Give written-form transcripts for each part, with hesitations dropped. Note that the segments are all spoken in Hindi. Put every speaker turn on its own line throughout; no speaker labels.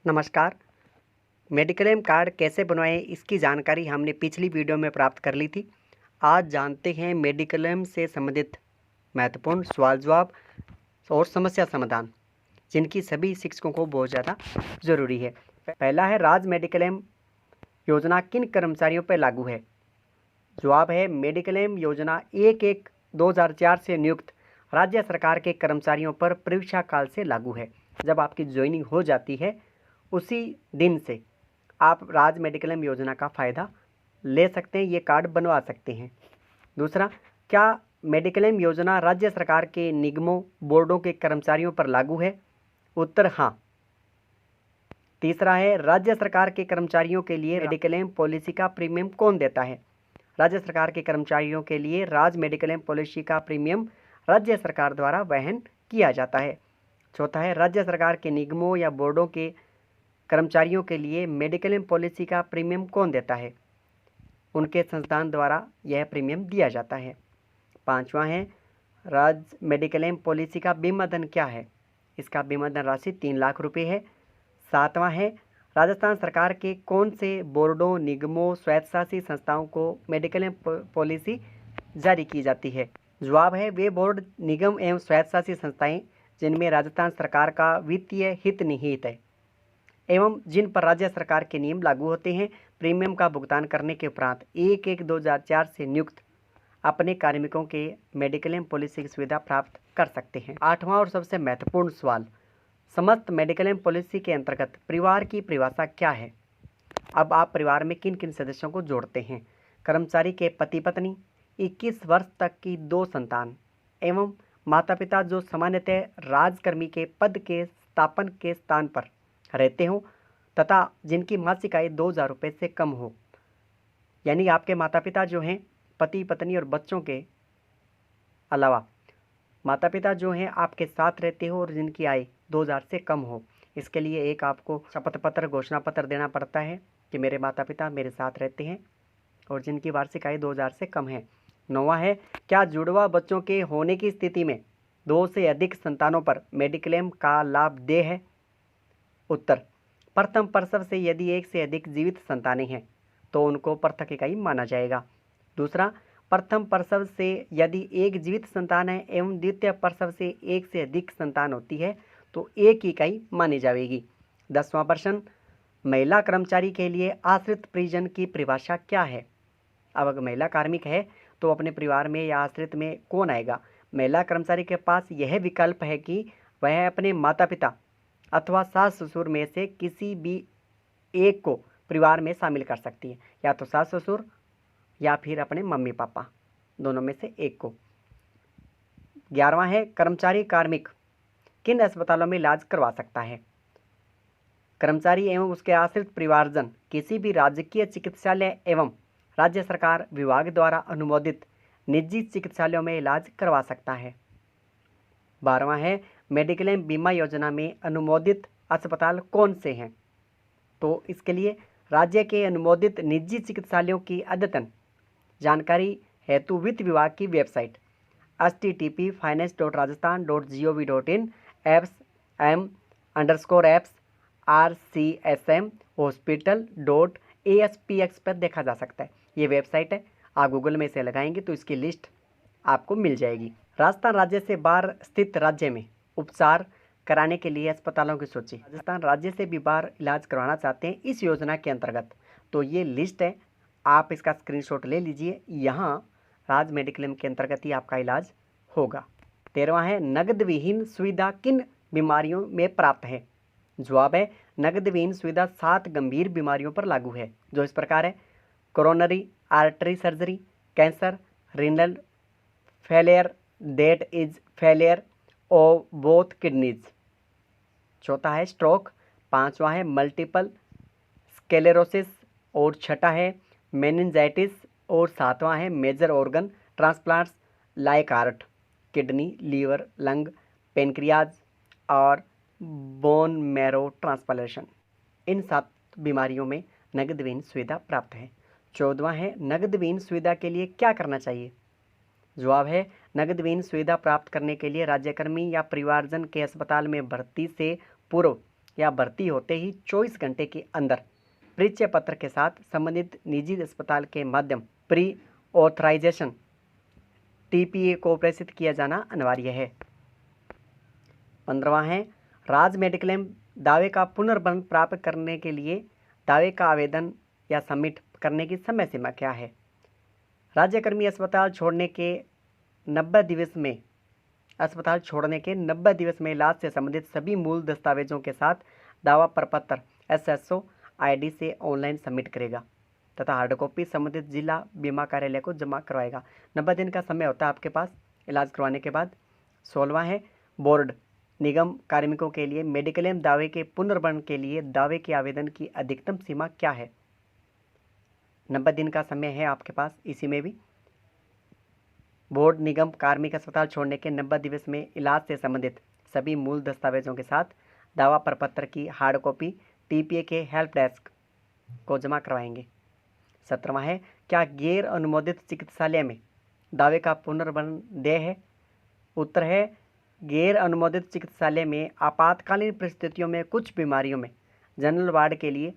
नमस्कार। मेडिक्लेम कार्ड कैसे बनवाएं इसकी जानकारी हमने पिछली वीडियो में प्राप्त कर ली थी। आज जानते हैं मेडिक्लेम से संबंधित महत्वपूर्ण सवाल जवाब और समस्या समाधान, जिनकी सभी शिक्षकों को बहुत ज़्यादा ज़रूरी है। पहला है, राज्य मेडिक्लेम योजना किन कर्मचारियों पर लागू है? जवाब है, मेडिक्लेम योजना 1/1/2004 से नियुक्त राज्य सरकार के कर्मचारियों पर परीक्षा काल से लागू है। जब आपकी ज्वाइनिंग हो जाती है उसी दिन से आप राज्य मेडिक्लेम योजना का फ़ायदा ले सकते हैं, ये कार्ड बनवा सकते हैं। दूसरा, क्या मेडिक्लेम योजना राज्य सरकार के निगमों बोर्डों के कर्मचारियों पर लागू है? उत्तर हाँ। तीसरा है, राज्य सरकार के कर्मचारियों के लिए मेडिक्लेम पॉलिसी का प्रीमियम कौन देता है? राज्य सरकार के कर्मचारियों के लिए राज्य मेडिक्लेम पॉलिसी का प्रीमियम राज्य सरकार द्वारा वहन किया जाता है। चौथा है, राज्य सरकार के निगमों या बोर्डों के कर्मचारियों के लिए मेडिक्लेम पॉलिसी का प्रीमियम कौन देता है? उनके संस्थान द्वारा यह प्रीमियम दिया जाता है। पांचवा है, राज्य मेडिक्लेम पॉलिसी का बीमा धन क्या है? इसका बीमा धन राशि 3 लाख रुपए है। सातवां है, राजस्थान सरकार के कौन से बोर्डों, निगमों, स्वायत्तशासी संस्थाओं को मेडिक्लेम पॉलिसी जारी की जाती है? जवाब है, वे बोर्ड, निगम एवं स्वायत्तशासी संस्थाएं जिनमें राजस्थान सरकार का वित्तीय हित निहित है एवं जिन पर राज्य सरकार के नियम लागू होते हैं। प्रीमियम का भुगतान करने के उपरांत 1/1/2004 से नियुक्त अपने कार्मिकों के मेडिक्लेम पॉलिसी की सुविधा प्राप्त कर सकते हैं। आठवां और सबसे महत्वपूर्ण सवाल, समस्त मेडिक्लेम पॉलिसी के अंतर्गत परिवार की परिभाषा क्या है? अब आप परिवार में किन किन सदस्यों को जोड़ते हैं? कर्मचारी के पति पत्नी, 21 वर्ष तक की 2 संतान एवं माता पिता जो सामान्यतः राजकर्मी के पद के स्थापन के स्थान पर रहते हो तथा जिनकी मासिक आय 2,000 रुपये से कम हो। यानी आपके माता पिता जो हैं, पति पत्नी और बच्चों के अलावा माता पिता जो हैं आपके साथ रहते हो और जिनकी आय 2,000 से कम हो। इसके लिए एक आपको शपथ पत्र, घोषणा पत्र देना पड़ता है कि मेरे माता पिता मेरे साथ रहते हैं और जिनकी वार्षिक आय 2,000 से कम है। नौवां है, क्या जुड़वा बच्चों के होने की स्थिति में 2 से अधिक संतानों पर मेडिक्लेम का लाभ दे है? उत्तर, प्रथम प्रसव से यदि 1 से अधिक जीवित संतानें हैं तो उनको पृथक इकाई माना जाएगा। दूसरा, प्रथम प्रसव से यदि एक जीवित संतान है एवं द्वितीय प्रसव से 1 से अधिक संतान होती है तो 1 इकाई मानी जाएगी। 10वां प्रश्न, महिला कर्मचारी के लिए आश्रित परिजन की परिभाषा क्या है? अब अगर महिला कार्मिक है तो अपने परिवार में या आश्रित में कौन आएगा? महिला कर्मचारी के पास यह विकल्प है कि वह अपने माता पिता अथवा सास ससुर में से किसी भी एक को परिवार में शामिल कर सकती है, या तो सास ससुर या फिर अपने मम्मी पापा, दोनों में से एक को। 11वां है, कर्मचारी कार्मिक किन अस्पतालों में इलाज करवा सकता है? कर्मचारी एवं उसके आश्रित परिवारजन किसी भी राजकीय चिकित्सालय एवं राज्य सरकार विभाग द्वारा अनुमोदित निजी चिकित्सालयों में इलाज करवा सकता है। 12वां है, मेडिक्लेम बीमा योजना में अनुमोदित अस्पताल कौन से हैं? तो इसके लिए राज्य के अनुमोदित निजी चिकित्सालयों की अद्यतन जानकारी हेतु वित्त विभाग की वेबसाइट http://finance.rajasthan.gov.in apps/rcsmhospital.aspx पर देखा जा सकता है। ये वेबसाइट है, आप गूगल में इसे लगाएंगे तो इसकी लिस्ट आपको मिल जाएगी। राजस्थान राज्य से बाहर स्थित राज्य में उपचार कराने के लिए अस्पतालों की सूची। राजस्थान राज्य से भी बाहर इलाज करवाना चाहते हैं इस योजना के अंतर्गत, तो ये लिस्ट है, आप इसका स्क्रीनशॉट ले लीजिए। यहाँ राज्य मेडिक्लेम के अंतर्गत ही आपका इलाज होगा। 13वां है, नगद विहीन सुविधा किन बीमारियों में प्राप्त है? जवाब है, नगद विहीन सुविधा 7 गंभीर बीमारियों पर लागू है, जो इस प्रकार है: coronary artery surgery, cancer, renal failure that is failure of both kidneys. चौथा है स्ट्रोक। 5वां है मल्टीपल स्क्लेरोसिस और छठा है मेनिंजाइटिस और 7वां है major organ transplants like heart, kidney, liver, lung, pancreas और बोन मैरो ट्रांसप्लांटेशन। इन 7 बीमारियों में नगद विहीन सुविधा प्राप्त है। 14वां है, नगद विहीन सुविधा के लिए क्या करना चाहिए? जवाब है, नगद विहीन सुविधा प्राप्त करने के लिए राज्यकर्मी या परिवारजन के अस्पताल में भर्ती से पूर्व या भर्ती होते ही 24 घंटे के अंदर परिचय पत्र के साथ संबंधित निजी अस्पताल के माध्यम प्री ऑथराइजेशन TPA को प्रेषित किया जाना अनिवार्य है। 15वां है, राज्य मेडिक्लेम दावे का पुनर्बंध प्राप्त करने के लिए दावे का आवेदन या सबमिट करने की समय सीमा क्या है। राज्यकर्मी अस्पताल छोड़ने के 90 दिवस में इलाज से संबंधित सभी मूल दस्तावेजों के साथ दावा प्रपत्र SSO ID से ऑनलाइन सबमिट करेगा तथा हार्ड कॉपी संबंधित जिला बीमा कार्यालय को जमा करवाएगा। 90 दिन का समय होता है आपके पास इलाज करवाने के बाद। 16वां है, बोर्ड निगम कार्मिकों के लिए मेडिक्लेम दावे के पुनर्बंध के लिए दावे के आवेदन की अधिकतम सीमा क्या है। 90 दिन का समय है आपके पास। इसी में भी बोर्ड निगम कार्मिक अस्पताल छोड़ने के 90 दिवस में इलाज से संबंधित सभी मूल दस्तावेजों के साथ दावा प्रपत्र की हार्ड कॉपी TPA के हेल्प डेस्क को जमा करवाएंगे। 17वां है, क्या गैर अनुमोदित चिकित्सालय में दावे का पुनर्बंध देय है। उत्तर है, गैर अनुमोदित चिकित्सालय में आपातकालीन परिस्थितियों में कुछ बीमारियों में जनरल वार्ड के लिए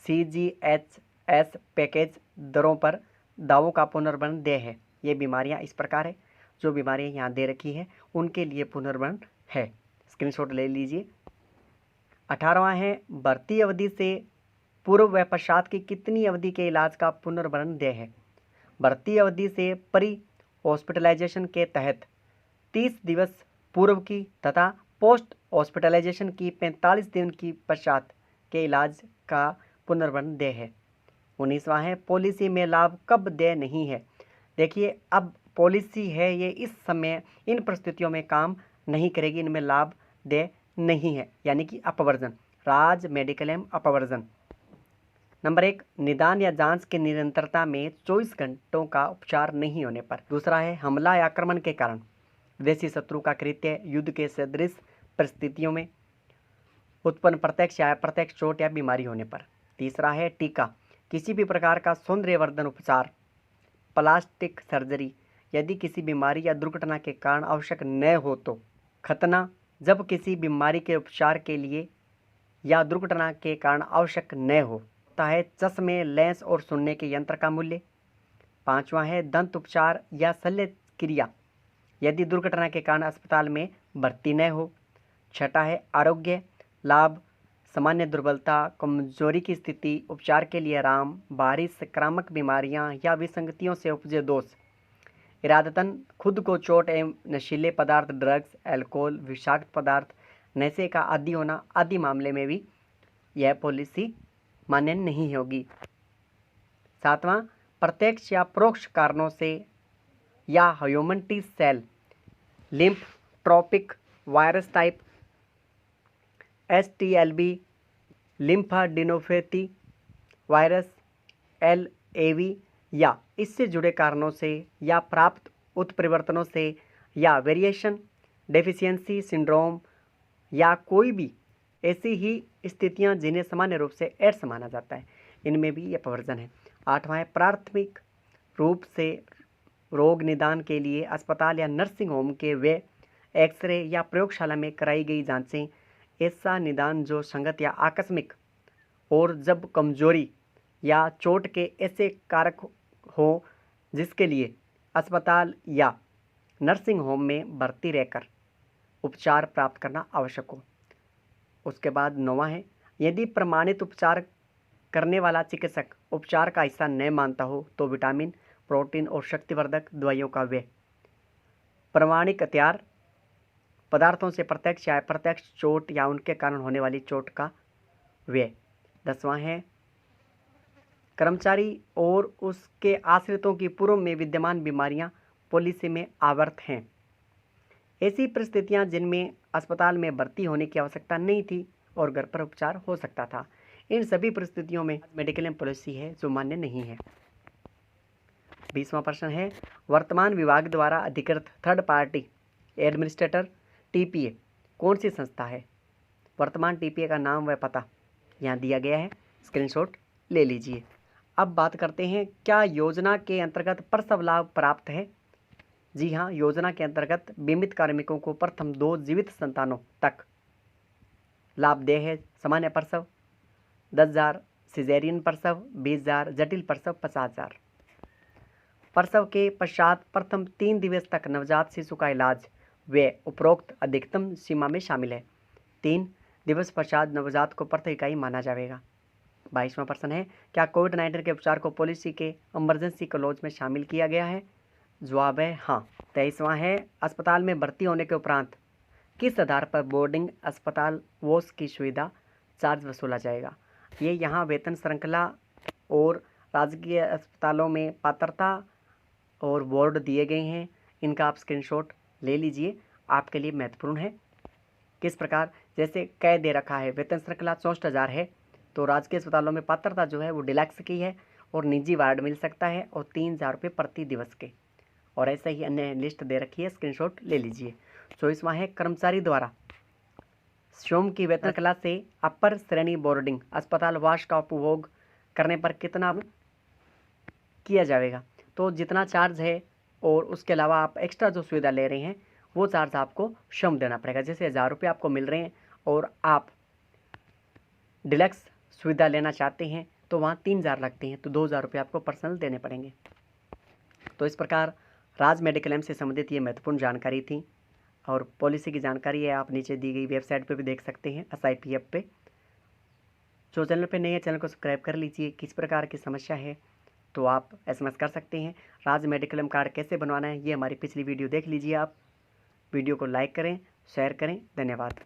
CGHS पैकेज दरों पर दावों का पुनर्बंध देय है। ये बीमारियां इस प्रकार है, जो बीमारियां यहाँ दे रखी है उनके लिए पुनर्बंध है, स्क्रीनशॉट ले लीजिए। 18वां है, भर्ती अवधि से पूर्व व पश्चात की कितनी अवधि के इलाज का पुनर्बंध देय है। भर्ती अवधि से परी हॉस्पिटलाइजेशन के तहत 30 दिवस पूर्व की तथा पोस्ट हॉस्पिटलाइजेशन की 45 दिन की पश्चात के इलाज का पुनर्बंध देय है। 19वां है, पॉलिसी में लाभ कब देय नहीं है। देखिए, अब पॉलिसी है ये इस समय इन परिस्थितियों में काम नहीं करेगी, इनमें लाभ देय नहीं है, यानी कि अपवर्जन, राज्य मेडिक्लेम अपवर्जन। नंबर 1, निदान या जांच की निरंतरता में 24 घंटों का उपचार नहीं होने पर। दूसरा है, हमला या आक्रमण के कारण विदेशी शत्रु का कृत्य युद्ध के सदृश परिस्थितियों में उत्पन्न प्रत्यक्ष या अप्रत्यक्ष चोट या बीमारी होने पर। तीसरा है, टीका, किसी भी प्रकार का सौंदर्यवर्धन उपचार, प्लास्टिक सर्जरी यदि किसी बीमारी या दुर्घटना के कारण आवश्यक न हो तो। खतना, जब किसी बीमारी के उपचार के लिए या दुर्घटना के कारण आवश्यक न हो। है चश्मे, लेंस और सुनने के यंत्र का मूल्य। 5वां है, दंत उपचार या शल्य क्रिया यदि दुर्घटना के कारण अस्पताल में भर्ती न हो। 6वां है, आरोग्य लाभ, सामान्य दुर्बलता, कमजोरी की स्थिति, उपचार के लिए आराम, बाहरी संक्रामक बीमारियां या विसंगतियों से उपजे दोष, इरादतन खुद को चोट एवं नशीले पदार्थ, ड्रग्स, अल्कोहल, विषाक्त पदार्थ, नशे का आदी होना आदि मामले में भी यह पॉलिसी मान्य नहीं होगी। 7वां, प्रत्यक्ष या परोक्ष कारणों से या human T cell lymphotropic virus type STLB, lymphadenopathy virus LAV या इससे जुड़े कारणों से या प्राप्त उत्परिवर्तनों से या वेरिएशन डेफिशिएंसी सिंड्रोम या कोई भी ऐसी ही स्थितियां जिन्हें सामान्य रूप से एड्स माना जाता है, इनमें भी यह अपवर्जन है। 8वां है, प्राथमिक रूप से रोग निदान के लिए अस्पताल या नर्सिंग होम के वे एक्सरे या प्रयोगशाला में कराई गई जांचें, ऐसा निदान जो संगत या आकस्मिक और जब कमजोरी या चोट के ऐसे कारक हो जिसके लिए अस्पताल या नर्सिंग होम में भर्ती रहकर उपचार प्राप्त करना आवश्यक हो। उसके बाद 9वां है, यदि प्रमाणित उपचार करने वाला चिकित्सक उपचार का हिस्सा न मानता हो तो विटामिन, प्रोटीन और शक्तिवर्धक दवाइयों का व्यय, प्रमाणिक हथियार पदार्थों से प्रत्यक्ष या अप्रत्यक्ष चोट या उनके कारण होने वाली चोट का व्यय। 10वां है, कर्मचारी और उसके आश्रितों की पूर्व में विद्यमान बीमारियां पॉलिसी में आवर्त हैं। ऐसी परिस्थितियां जिनमें अस्पताल में भर्ती होने की आवश्यकता नहीं थी और घर पर उपचार हो सकता था, इन सभी परिस्थितियों में मेडिक्लेम पॉलिसी है जो मान्य नहीं है। 20वां प्रश्न है, वर्तमान विभाग द्वारा अधिकृत थर्ड पार्टी एडमिनिस्ट्रेटर TPA कौन सी संस्था है। वर्तमान TPA का नाम व पता यहाँ दिया गया है, स्क्रीनशॉट ले लीजिए। अब बात करते हैं, क्या योजना के अंतर्गत प्रसव लाभ प्राप्त है। जी हाँ, योजना के अंतर्गत बीमित कार्मिकों को प्रथम 2 जीवित संतानों तक लाभदेय है सामान्य प्रसव 10,000, सिजेरियन प्रसव 20,000, जटिल प्रसव 50,000। प्रसव के पश्चात प्रथम 3 दिवस तक नवजात शिशु का इलाज व उपरोक्त अधिकतम सीमा में शामिल है। 3 दिवस पश्चात नवजात को प्रति इकाई माना जाएगा। 22वां प्रश्न है, क्या कोविड-19 के उपचार को पॉलिसी के इमरजेंसी क्लॉज में शामिल किया गया है? जवाब है हाँ। 23वां है, अस्पताल में भर्ती होने के उपरांत किस आधार पर बोर्डिंग अस्पताल वॉस की सुविधा चार्ज वसूला जाएगा? ये यहाँ वेतन श्रृंखला और राजकीय अस्पतालों में पात्रता और बोर्ड दिए गए हैं, इनका आप स्क्रीनशॉट ले लीजिए, आपके लिए महत्वपूर्ण है। किस प्रकार, जैसे कह दे रखा है वेतन श्रृंखला 64,000 है, तो राजकीय अस्पतालों में पात्रता जो है वो डिलक्स की है और निजी वार्ड मिल सकता है और 3,000 रुपये प्रति दिवस के, और ऐसे ही अन्य लिस्ट दे रखी है, स्क्रीनशॉट ले लीजिए। 24वां है, कर्मचारी द्वारा स्वयं की वेतन श्रृंखला से अपर श्रेणी बोर्डिंग अस्पताल वास का उपभोग करने पर कितना किया जाएगा? तो जितना चार्ज है और उसके अलावा आप एक्स्ट्रा जो सुविधा ले रहे हैं वो चार्ज आपको स्वयं देना पड़ेगा। जैसे 1,000 रुपये आपको मिल रहे हैं और आप डिलक्स सुविधा लेना चाहते हैं तो वहाँ 3,000 लगते हैं, तो 2,000 रुपये आपको पर्सनल देने पड़ेंगे। तो इस प्रकार राज मेडिक्लेम से संबंधित ये महत्वपूर्ण जानकारी थी, और पॉलिसी की जानकारी है आप नीचे दी गई वेबसाइट पे भी देख सकते हैं, SIPF पे। जो चैनल पे नए हैं चैनल को सब्सक्राइब कर लीजिए। किस प्रकार की समस्या है तो आप SMS कर सकते हैं। राज मेडिक्लेम कार्ड कैसे बनवाना है ये हमारी पिछली वीडियो देख लीजिए आप। वीडियो को लाइक करें, शेयर करें। धन्यवाद।